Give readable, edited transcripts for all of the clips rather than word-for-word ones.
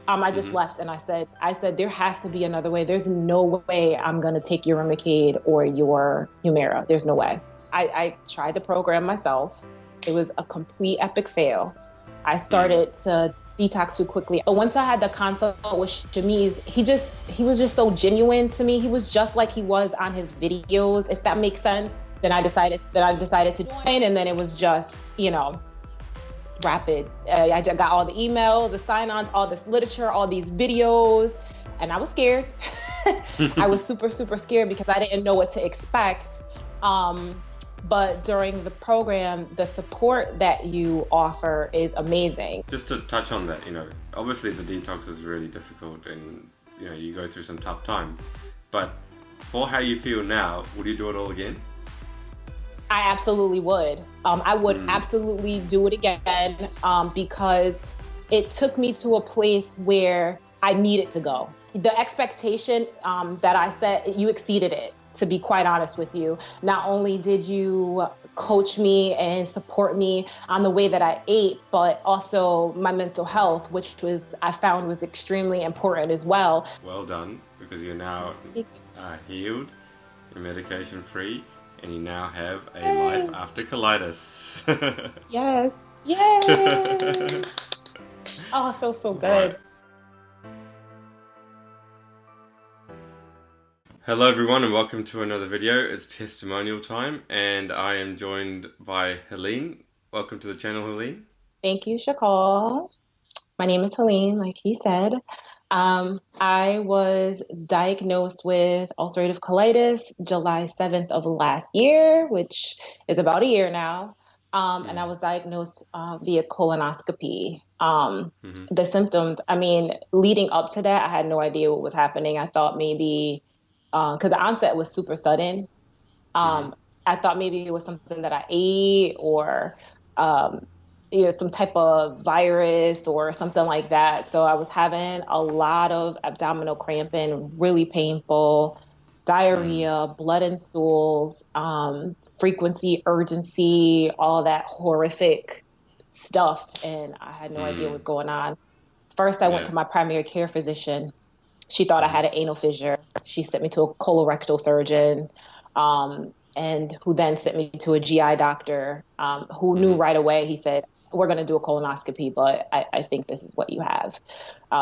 I just left and I said, there has to be another way. There's no way I'm going to take your Remicade or your Humira. There's no way. I tried the program myself. It was a complete epic fail. I started to detox too quickly. But once I had the consult with Shamiz, he was just so genuine to me. He was just like he was on his videos, if that makes sense. Then I decided to join, and then it was just, rapid. I just got all the emails, the sign-ons, all this literature, all these videos, and I was scared. I was super, super scared because I didn't know what to expect. But during the program, the support that you offer is amazing. Just to touch on that, obviously the detox is really difficult and, you go through some tough times. But for how you feel now, would you do it all again? I absolutely would. I would absolutely do it again because it took me to a place where I needed to go. The expectation that I set, you exceeded it, to be quite honest with you. Not only did you coach me and support me on the way that I ate, but also my mental health, which I found was extremely important as well. Well done, because you're now healed, you're medication free, and you now have a life after colitis. Yes. Yay! Oh, it feels so good. Right. Hello everyone and welcome to another video. It's testimonial time and I am joined by Helene. Welcome to the channel, Helene. Thank you, Shakal. My name is Helene, like he said. I was diagnosed with ulcerative colitis July 7th of last year, which is about a year now. And I was diagnosed via colonoscopy. The symptoms, leading up to that, I had no idea what was happening. I thought maybe, because the onset was super sudden, I thought maybe it was something that I ate or some type of virus or something like that. So I was having a lot of abdominal cramping, really painful, diarrhea, blood in stools, frequency, urgency, all that horrific stuff. And I had no idea what was going on. First, I went to my primary care physician. She thought I had an anal fissure. She sent me to a colorectal surgeon, and who then sent me to a GI doctor, who knew right away. He said, we're going to do a colonoscopy, but I think this is what you have.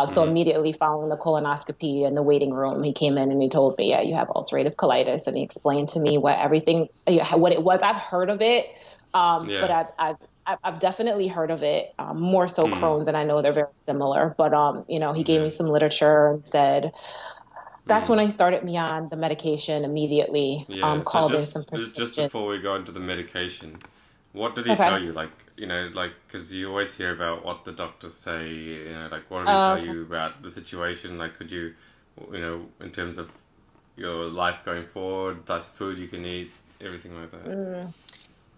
So immediately following the colonoscopy in the waiting room, he came in and he told me, yeah, you have ulcerative colitis. And he explained to me what it was. I've heard of it, but I've definitely heard of it, more so Crohn's, and I know they're very similar. But, he gave me some literature and said, that's when I started me on the medication immediately, called in some prescription. Just before we go into the medication, what did he tell you? Because you always hear about what the doctors say, what did he tell you about the situation? Could you, in terms of your life going forward, types of food you can eat, everything like that?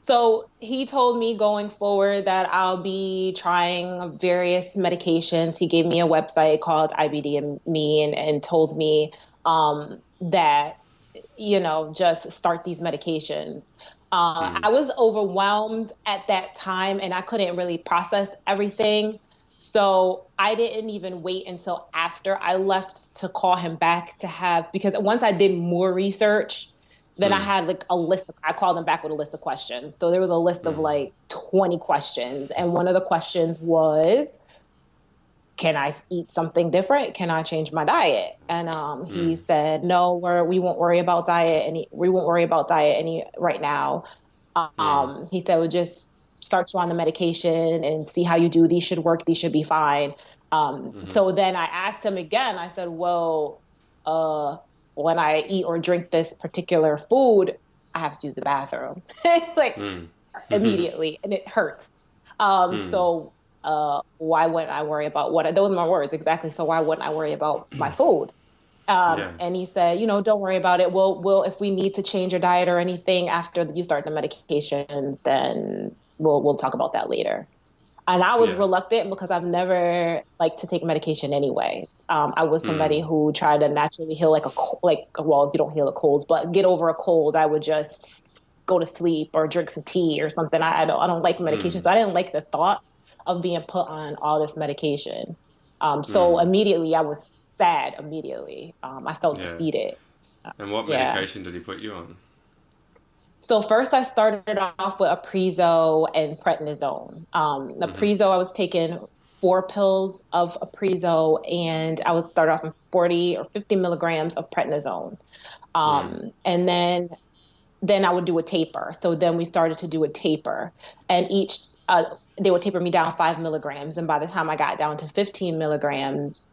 So he told me going forward that I'll be trying various medications. He gave me a website called IBD and Me and told me that, just start these medications. I was overwhelmed at that time and I couldn't really process everything. So I didn't even wait until after I left to call him back because once I did more research, then I had a list. I called him back with a list of questions. So there was a list of 20 questions. And one of the questions was, can I eat something different? Can I change my diet? And he said, no, we won't worry about diet. We won't worry about diet right now. He said, we'll just start you on the medication and see how you do. These should work. These should be fine. So then I asked him again. I said, well, when I eat or drink this particular food, I have to use the bathroom immediately, and it hurts. So why wouldn't I worry about those are my words exactly. So why wouldn't I worry about my food? And he said, don't worry about it. We'll if we need to change your diet or anything after you start the medications, then we'll talk about that later. And I was reluctant because I've never liked to take medication anyways. I was somebody who tried to naturally heal you don't heal a cold, but get over a cold. I would just go to sleep or drink some tea or something. I don't like medication. So I didn't like the thought of being put on all this medication. So immediately I was sad immediately. I felt Yeah. defeated. And what Yeah. medication did he put you on? So first I started off with aprezo and prednisone. Mm-hmm. Aprezo, I was taking 4 pills of aprezo, and I would start off in 40 or 50 milligrams of prednisone. Mm. And then I would do a taper. So then we started to do a taper, and they would taper me down 5 milligrams. And by the time I got down to 15 milligrams,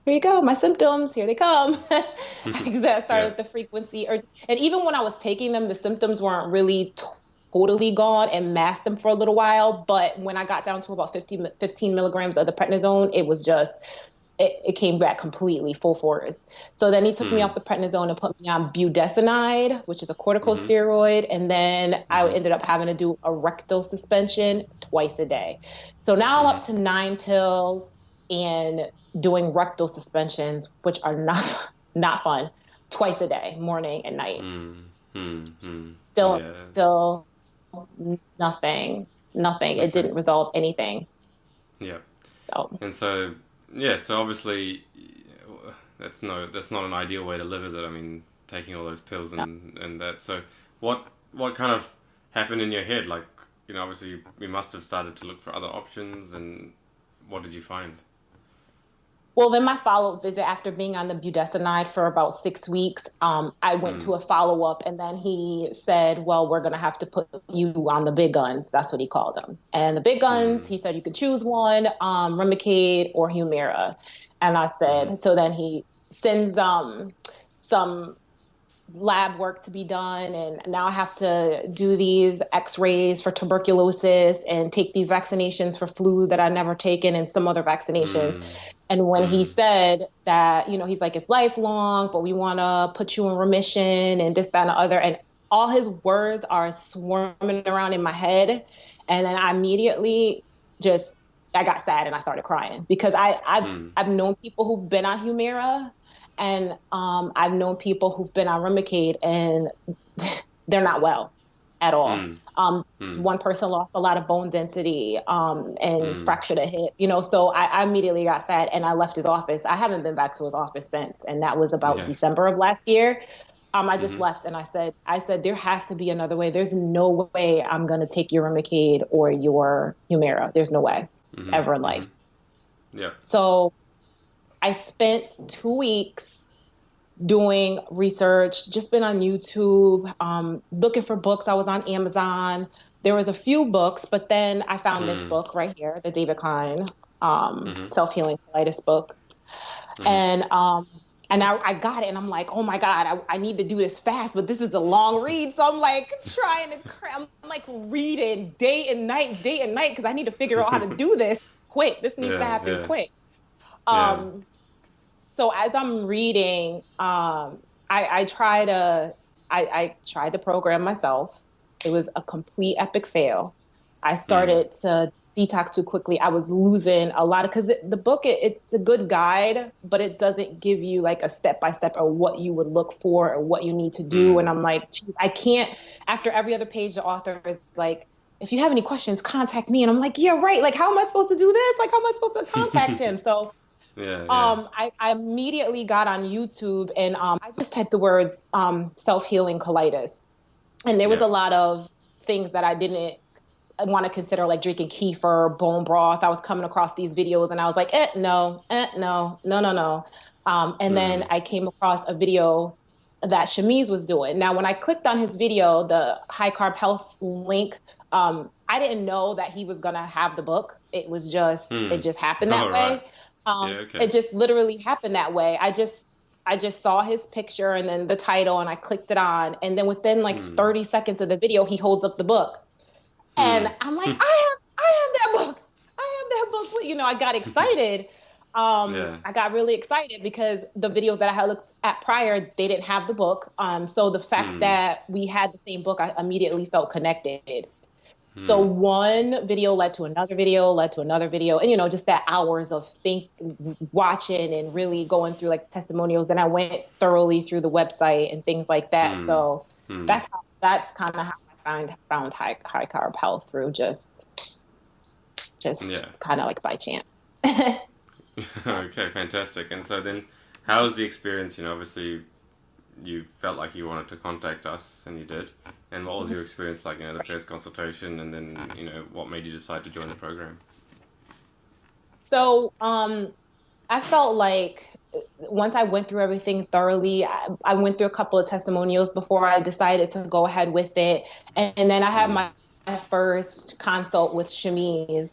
here you go, my symptoms, here they come. Because I Yeah. started the frequency, and even when I was taking them, the symptoms weren't really totally gone and masked them for a little while. But when I got down to about 15 milligrams of the prednisone, it was just, it came back completely full force. So then he took me Mm. off the prednisone and put me on budesonide, which is a Mm-hmm. corticosteroid. And then I Mm-hmm. ended up having to do a rectal suspension twice a day. So now I'm Mm-hmm. up to 9 pills and doing rectal suspensions, which are not fun, twice a day, morning and night. Mm. Mm. Mm. Still, Yeah. still nothing. It Okay. didn't resolve anything. Yeah. So. And so, yeah, so obviously that's not an ideal way to live, is it? I mean, taking all those pills and that. So what kind of happened in your head? Like, obviously you must have started to look for other options, and what did you find? Well, then my follow-up visit after being on the budesonide for about 6 weeks, I went Mm. to a follow-up, and then he said, well, we're going to have to put you on the big guns. That's what he called them. And the big guns, Mm. he said you could choose one, Remicade or Humira. And I Mm-hmm. said, so then he sends some lab work to be done, and now I have to do these x-rays for tuberculosis and take these vaccinations for flu that I never taken and some other vaccinations. Mm. And when he Mm. said that, he's like, it's lifelong, but we want to put you in remission and this, that, and the other, and all his words are swarming around in my head. And then I immediately I got sad and I started crying because Mm. I've known people who've been on Humira, and I've known people who've been on Remicade, and they're not well at all. Mm. Mm. One person lost a lot of bone density and Mm. fractured a hip, so I immediately got sad and I left his office. I haven't been back to his office since, and that was about Yeah. December of last year. I just Mm-hmm. left and I said, there has to be another way. There's no way I'm going to take your Remicade or your Humira. There's no way Mm-hmm. ever in Mm-hmm. life. Yeah. So I spent 2 weeks doing research, just been on YouTube, looking for books. I was on Amazon. There was a few books, but then I found this Mm. book right here, the David Klein Mm-hmm. Self-Healing Colitis book. Mm-hmm. And I got it, and I'm like, oh my God, I need to do this fast, but this is a long read. So I'm like trying to I'm like reading day and night, because I need to figure out how to do this quick. This needs to Yeah. happen Yeah. quick. Yeah. So as I'm reading, I tried to program myself. It was a complete epic fail. I Mm. started to detox too quickly. I was losing a lot because the book, it's a good guide, but it doesn't give you like a step-by-step of what you would look for or what you need to do. And Mm. I'm like, geez, I can't, after every other page, the author is like, if you have any questions, contact me. And I'm like, yeah, right. Like, how am I supposed to do this? Like, how am I supposed to contact him? So Yeah. Yeah. I immediately got on YouTube and I just typed the words self-healing colitis. And there was Yeah. a lot of things that I didn't want to consider, like drinking kefir, bone broth. I was coming across these videos and I was like, no. And then Mm. I came across a video that Shamiz was doing. Now, when I clicked on his video, the High Carb Health link, I didn't know that he was going to have the book. It Mm. just happened All that right. way. Yeah. Okay. It just literally happened that way. I just saw his picture and then the title and I clicked it on. And then within like Mm. 30 seconds of the video, he holds up the book. And Mm. I'm like, I have that book. I have that book. I got excited. Yeah. I got really excited because the videos that I had looked at prior, they didn't have the book. So the fact Mm. that we had the same book, I immediately felt connected. So Mm. one video led to another video, and just that hours of watching and really going through like testimonials. Then I went thoroughly through the website and things like that. Mm. So Mm. that's kind of how I found high carb health, through just Yeah. kind of like by chance. Okay, fantastic. And so then, how was the experience? Obviously, you felt like you wanted to contact us, and you did. And what was your experience like? The first consultation, and then what made you decide to join the program? So, I felt like once I went through everything thoroughly, I went through a couple of testimonials before I decided to go ahead with it. And then I had Mm. my first consult with Shamiz.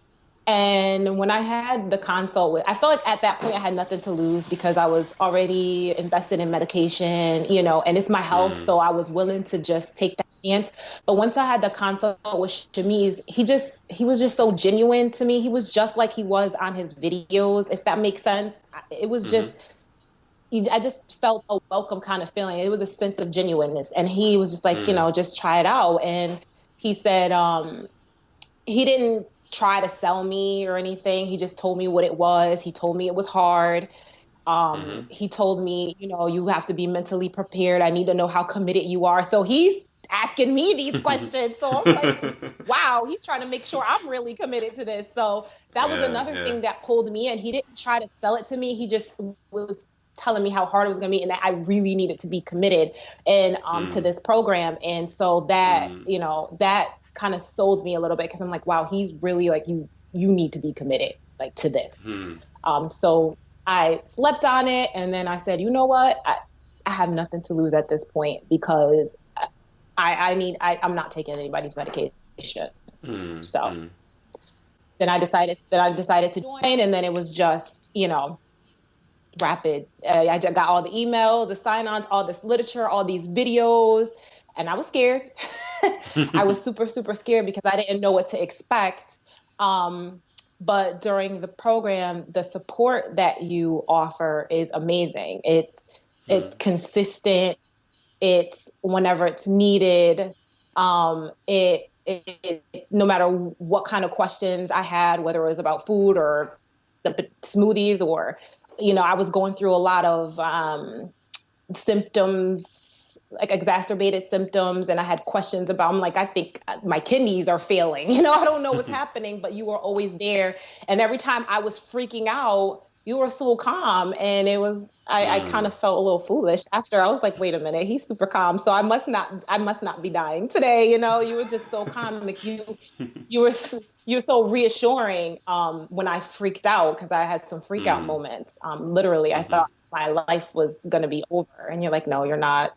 And when I had the consult with, I felt like at that point I had nothing to lose because I was already invested in medication, and it's my health. Mm. So I was willing to just take that chance. But once I had the consult with Shamiz, he was just so genuine to me. He was just like he was on his videos, if that makes sense. It was Mm-hmm. just, I just felt a welcome kind of feeling. It was a sense of genuineness. And he was just like, Mm. just try it out. And he said, he didn't try to sell me or anything. He just told me what it was. He told me it was hard. Mm-hmm. He told me, you have to be mentally prepared. I need to know how committed you are. So he's asking me these questions. So I'm like, wow, he's trying to make sure I'm really committed to this. So that was Yeah, another yeah. thing that pulled me in. He didn't try to sell it to me. He just was telling me how hard it was going to be and that I really needed to be committed and to Mm. this program. And so that, Mm. that kind of sold me a little bit because I'm like, wow, he's really like you need to be committed like to this. Mm. So I slept on it and then I said, you know what? I have nothing to lose at this point because I'm not taking anybody's medication. Mm. So Mm. then I decided to join and then it was just, rapid. I just got all the emails, the sign-ons, all this literature, all these videos, and I was scared. I was super, super scared because I didn't know what to expect. But during the program, the support that you offer is amazing. Mm. It's consistent. It's whenever it's needed. No matter what kind of questions I had, whether it was about food or the smoothies or, I was going through a lot of symptoms, like exacerbated symptoms, and I had questions about. I'm like, I think my kidneys are failing. I don't know what's happening, but you were always there. And every time I was freaking out, you were so calm, and it was. I kind Mm. of felt a little foolish after. I was like, wait a minute, he's super calm, so I must not be dying today. You were just so calm, like you were you're so reassuring when I freaked out because I had some freak out Mm. moments. Literally, I Mm-hmm. thought my life was going to be over. And you're like, no, you're not.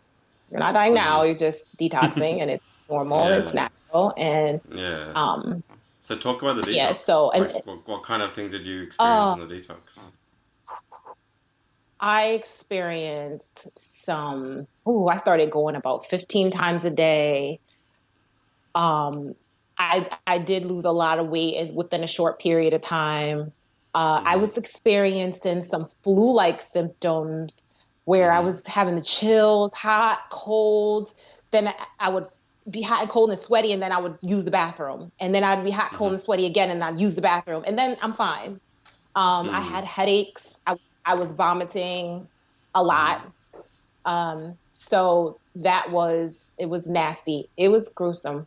You're not dying now. You're just Mm-hmm. detoxing and it's normal, it's Yeah. natural. And Yeah. um, So talk about the yeah, detox. so, Like, and what kind of things did you experience uh, in the detox? I experienced I started going about 15 times a day. Um, I did lose a lot of weight within a short period of time. I Mm-hmm. was experiencing some flu-like symptoms where I Mm-hmm. was having the chills, hot, cold. Then I would be hot and cold and sweaty, and then I would use the bathroom. And then I'd be hot, cold, Mm-hmm. and sweaty again, and I'd use the bathroom. And then I'm fine. I Mm. had headaches. I was vomiting a Mm-hmm. lot. So it was nasty. It was gruesome.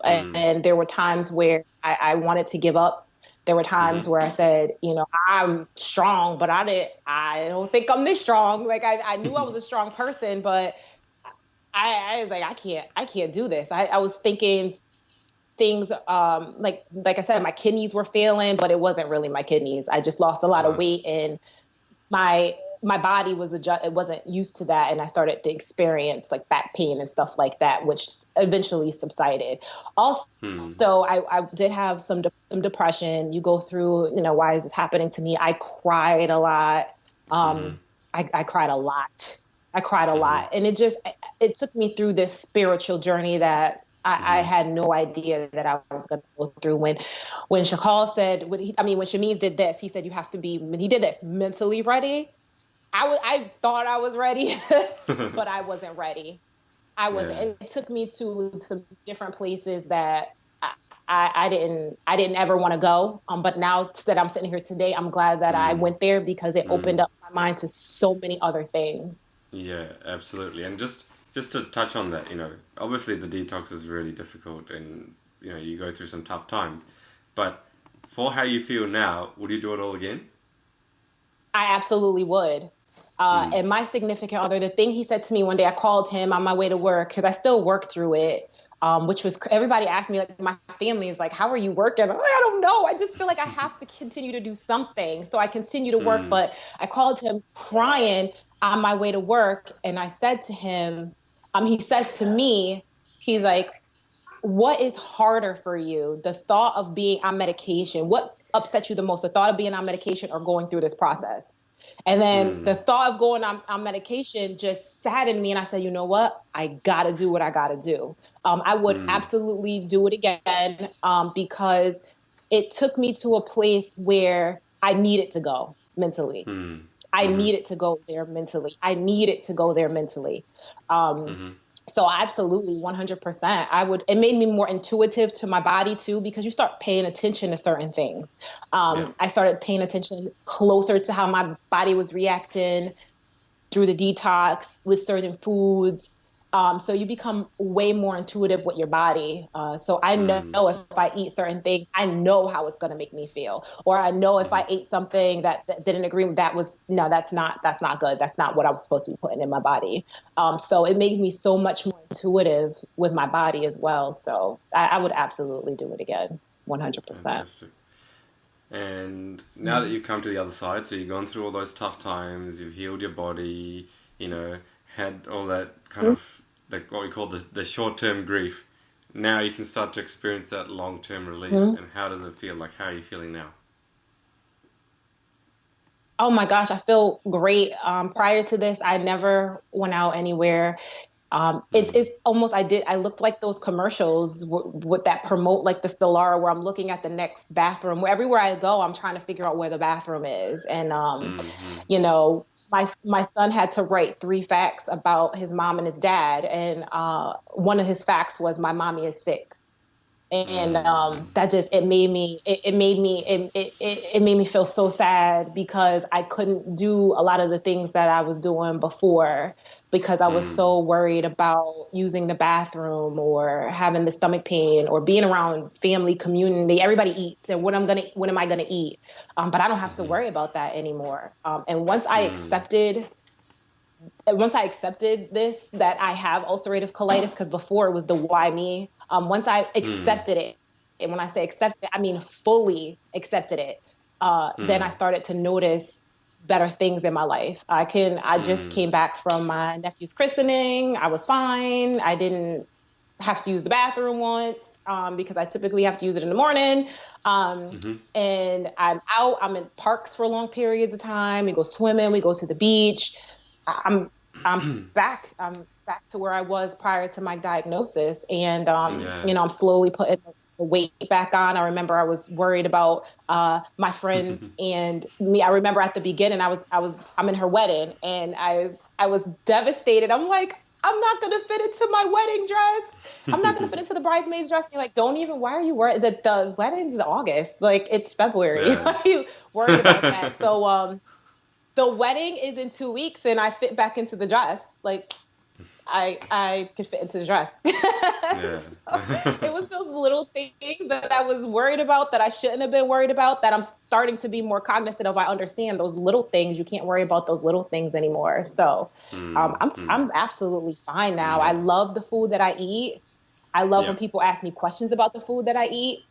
Mm. And there were times where I wanted to give up. There were Mm-hmm. times where I said, I'm strong, but I don't think I'm this strong. Like I knew I was a strong person, but I was like, I can't do this. I was thinking things, like I said, my kidneys were failing, but it wasn't really my kidneys. I just lost a lot of Ah. weight and my body it wasn't used to that, and I started to experience like back pain and stuff like that, which eventually subsided. Also, Hmm. I did have some depression. You go through, why is this happening to me? I cried a lot. Mm-hmm. I cried a lot. I cried a Mm-hmm. lot, and it took me through this spiritual journey that I Mm-hmm. had no idea that I was going to go through. When Shakal said, when Shamiz did this, he said you have to be. When he did this, mentally ready. I thought I was ready, but I wasn't ready. I wasn't. Yeah. It took me to some different places that I didn't ever want to go. But now that I'm sitting here today, I'm glad that I Mm. went there because it Mm. opened up my mind to so many other things. Yeah, absolutely. And just to touch on that, obviously the detox is really difficult, and you go through some tough times. But for how you feel now, would you do it all again? I absolutely would. Mm. And my significant other, the thing he said to me one day, I called him on my way to work because I still work through it, which was everybody asked me, like my family is like, "How are you working?" I'm like, I don't know. I just feel like I have to continue to do something, so I continue to work. Mm. But I called him crying on my way to work, and I said to him, he says to me, he's like, what is harder for you? The thought of being on medication. What upsets you the most? The thought of being on medication or going through this process? And then Mm. the thought of going on medication just saddened me. And I said, you know what? I got to do what I got to do. I would Mm. absolutely do it again, because it took me to a place where I needed to go mentally. Mm. I Mhm. needed to go there mentally. I needed to go there mentally. Um, Mhm. so absolutely 100%. It made me more intuitive to my body too, because you start paying attention to certain things. Yeah. I started paying attention closer to how my body was reacting through the detox with certain foods. So you become way more intuitive with your body. So I know Mm. if I eat certain things, I know how it's going to make me feel. Or I know if Mhm. I ate something that didn't agree with that was, no, that's not good. That's not what I was supposed to be putting in my body. So it made me so much more intuitive with my body as well. So I would absolutely do it again, 100%. Fantastic. And now that Mhm. you've come to the other side, so you've gone through all those tough times, you've healed your body, you know, had all that kind of like what we call the short term grief. Now you can start to experience that long term relief. Mhm. And how does it feel? Like, how are you feeling now? Oh my gosh, I feel great. Prior to this, I never went out anywhere. It Mm. is almost, I looked like those commercials with that promote like the Stellara where I'm looking at the next bathroom. Where everywhere I go, I'm trying to figure out where the bathroom is. And, Mm-hmm. you know, my son had to write 3 facts about his mom and his dad. And one of his facts was my mommy is sick. And Mm. that just it made me feel so sad because I couldn't do a lot of the things that I was doing before because I was Mm. so worried about using the bathroom or having the stomach pain or being around family community. Everybody eats, and what am I gonna eat? But I don't have to Mm-hmm. worry about that anymore. And Mm. once I accepted this, that I have ulcerative colitis, because before it was the why me. Once I Mm. accepted it, and when I say accepted it, I mean fully accepted it, then I Mm. started to notice better things in my life. I just Mm. came back from my nephew's christening. I was fine. I didn't have to use the bathroom once, because I typically have to use it in the morning. Um, Mm-hmm. and I'm in parks for long periods of time. We go swimming, we go to the beach. I'm I'm back to where I was prior to my diagnosis. And Yeah. I'm slowly putting the weight back on. I remember I was worried about my friend and me. I remember at the beginning I'm in her wedding, and I was devastated. I'm like, I'm not gonna fit into my wedding dress. I'm not gonna fit into the bridesmaid's dress. And you're like, don't even. Why are you worried? The wedding's in August. Like, it's February. Yeah. Why are you worried about that? So the wedding is in 2 weeks, and I fit back into the dress. Like, I could fit into the dress. Yeah. So it was those little things that I was worried about that I shouldn't have been worried about that I'm starting to be more cognizant of. I understand those little things. You can't worry about those little things anymore. So Mm. Mm. I'm absolutely fine now. I Yeah. love the food that I eat. I love Yeah. when people ask me questions about the food that I eat.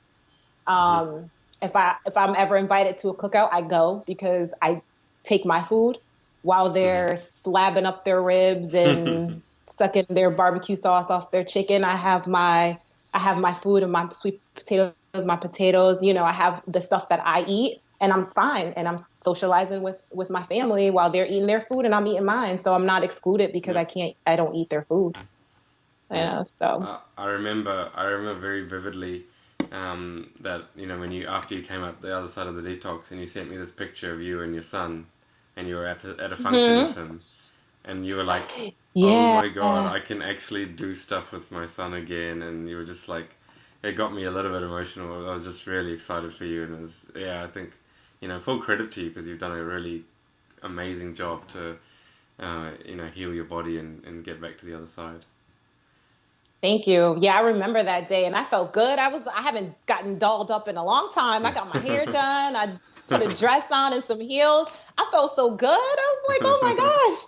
Mm-hmm. Um, if I'm ever invited to a cookout, I go because I take my food while they're slabbing up their ribs Mm-hmm. and sucking their barbecue sauce off their chicken. I have my food and my sweet potatoes, my potatoes. I have the stuff that I eat, and I'm fine. And I'm socializing with my family while they're eating their food and I'm eating mine. So I'm not excluded because Yeah. I don't eat their food. Yeah. So. I remember very vividly that when you after you came out the other side of the detox and you sent me this picture of you and your son, and you were at a function with Mhm. him, and you were like, "Oh Yeah. my God, I can actually do stuff with my son again," and you were just like, it got me a little bit emotional. I was just really excited for you, and it was I think full credit to you because you've done a really amazing job to heal your body and get back to the other side. Thank you. Yeah, I remember that day and I felt good. I haven't gotten dolled up in a long time. I got my hair done. put a dress on and some heels. I felt so good. I was like, oh my gosh,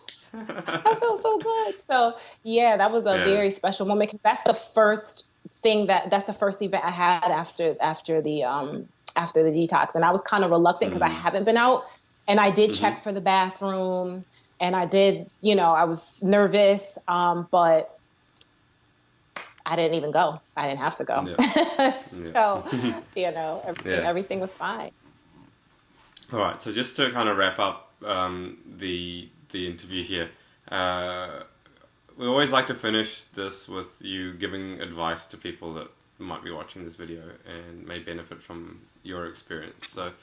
I felt so good. So yeah, that was a Yeah. very special moment because that's the first that's the first event I had after the detox. And I was kind of reluctant because I haven't been out, and I did check for the bathroom, and I did, I was nervous, but I didn't even go. I didn't have to go. Yeah. So, Yeah. everything was fine. All right. So just to kind of wrap up the interview here, we always like to finish this with you giving advice to people that might be watching this video and may benefit from your experience. So,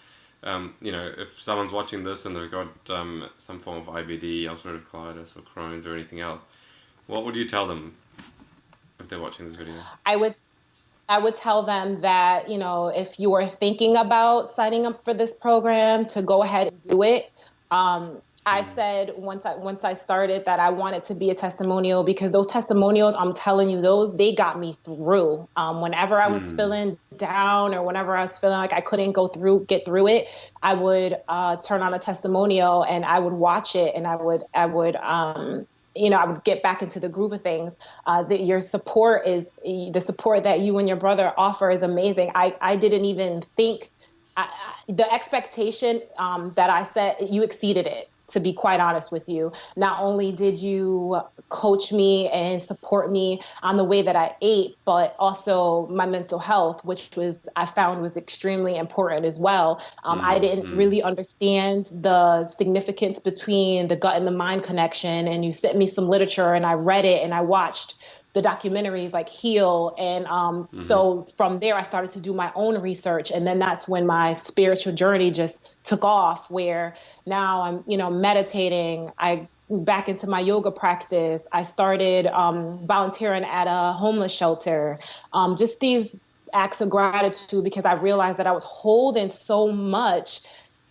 if someone's watching this and they've got some form of IBD, ulcerative colitis, or Crohn's, or anything else, what would you tell them if they're watching this video? I would tell them that, if you are thinking about signing up for this program, to go ahead and do it. I said once I started that I wanted to be a testimonial, because those testimonials, I'm telling you, they got me through. Whenever I was feeling down, or whenever I was feeling like I couldn't get through it, I would turn on a testimonial and I would watch it, and I would get back into the groove of things. The support that you and your brother offer is amazing. I didn't even think the expectation that I set, you exceeded it. To be quite honest with you, not only did you coach me and support me on the way that I ate, but also my mental health, which I found was extremely important as well. I didn't really understand the significance between the gut and the mind connection, and you sent me some literature and I read it and I watched the documentaries like Heal. And so from there, I started to do my own research. And then that's when my spiritual journey just took off, where now I'm, meditating. I back into my yoga practice. I started volunteering at a homeless shelter. Just these acts of gratitude, because I realized that I was holding so much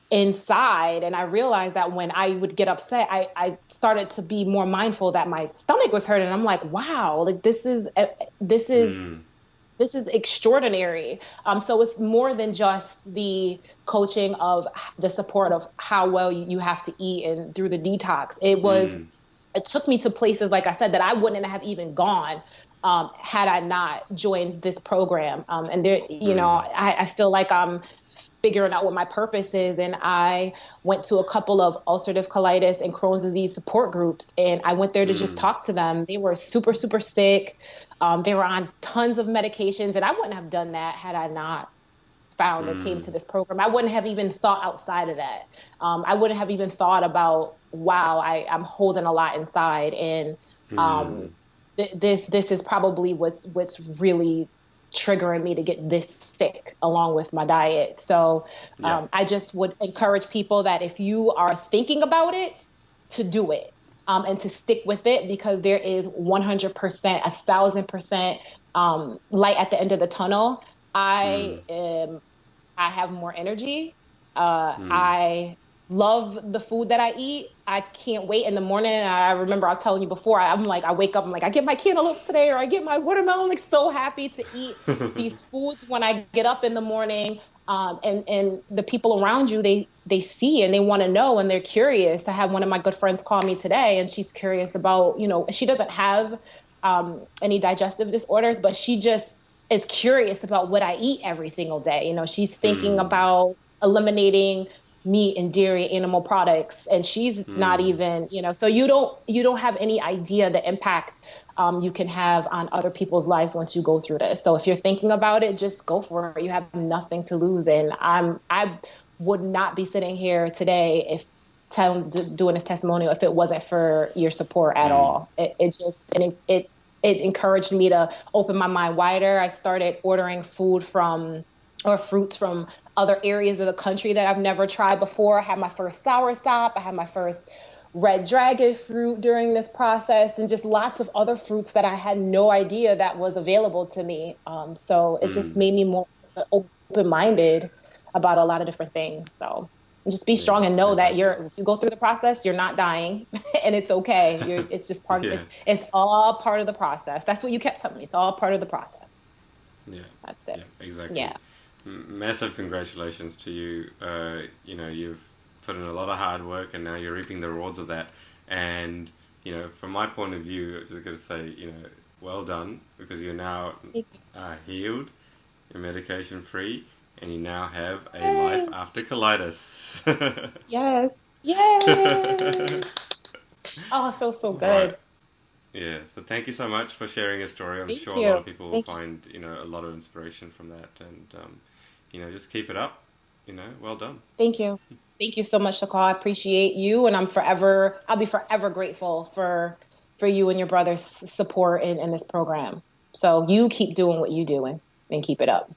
inside. And I realized that when I would get upset, I started to be more mindful that my stomach was hurting. And I'm like, wow, like this is extraordinary. So it's more than just the coaching of the support of how well you have to eat and through the detox. It took me to places, like I said, that I wouldn't have even gone had I not joined this program. And there, I feel like I'm figuring out what my purpose is. And I went to a couple of ulcerative colitis and Crohn's disease support groups, and I went there to just talk to them. They were super, super sick. They were on tons of medications, and I wouldn't have done that had I not found or came to this program. I wouldn't have even thought outside of that. I wouldn't have even thought about, wow, I'm holding a lot inside. And this is probably what's really triggering me to get this sick, along with my diet. So I just would encourage people that if you are thinking about it, to do it. And to stick with it, because there is 100%, 1,000% light at the end of the tunnel. I have more energy. I love the food that I eat. I can't wait in the morning. I remember I was telling you before, I'm like, I wake up, I'm like, I get my cantaloupe today, or I get my watermelon. Like, so happy to eat these foods when I get up in the morning. And the people around you, they see and they want to know, and they're curious. I had one of my good friends call me today, and she's curious about, she doesn't have any digestive disorders, but she just is curious about what I eat every single day. She's thinking about eliminating meat and dairy animal products, and she's not even, so you don't have any idea the impact you can have on other people's lives once you go through this. So if you're thinking about it, just go for it. You have nothing to lose. And I would not be sitting here today doing this testimonial if it wasn't for your support at all. It encouraged me to open my mind wider. I started ordering fruits from other areas of the country that I've never tried before. I had my first soursop. I had my first red dragon fruit during this process, and just lots of other fruits that I had no idea that was available to me. So it just made me more open-minded about a lot of different things. So just be strong and know that if you go through the process, you're not dying and it's okay. It's just part of it. It's all part of the process. That's what you kept telling me. It's all part of the process. Yeah. That's it. Yeah, exactly. Yeah. Massive congratulations to you. You know, you've put in a lot of hard work, and now you're reaping the rewards of that. And you know, from my point of view, I'm just going to say, you know, well done, because you're now healed, you're medication free, and you now have a life Yay. after colitis. Yes. Yay. Oh, I feel so Right. good. Yeah. So thank you so much for sharing your story. I'm Thank sure a lot you. of people will Thank you. find, you know, a lot of inspiration from that, and you know, just keep it up. You know, well done. Thank you. Thank you so much, Nicole. I appreciate you, and I'll be forever grateful for you and your brother's support in this program. So you keep doing what you doing and keep it up.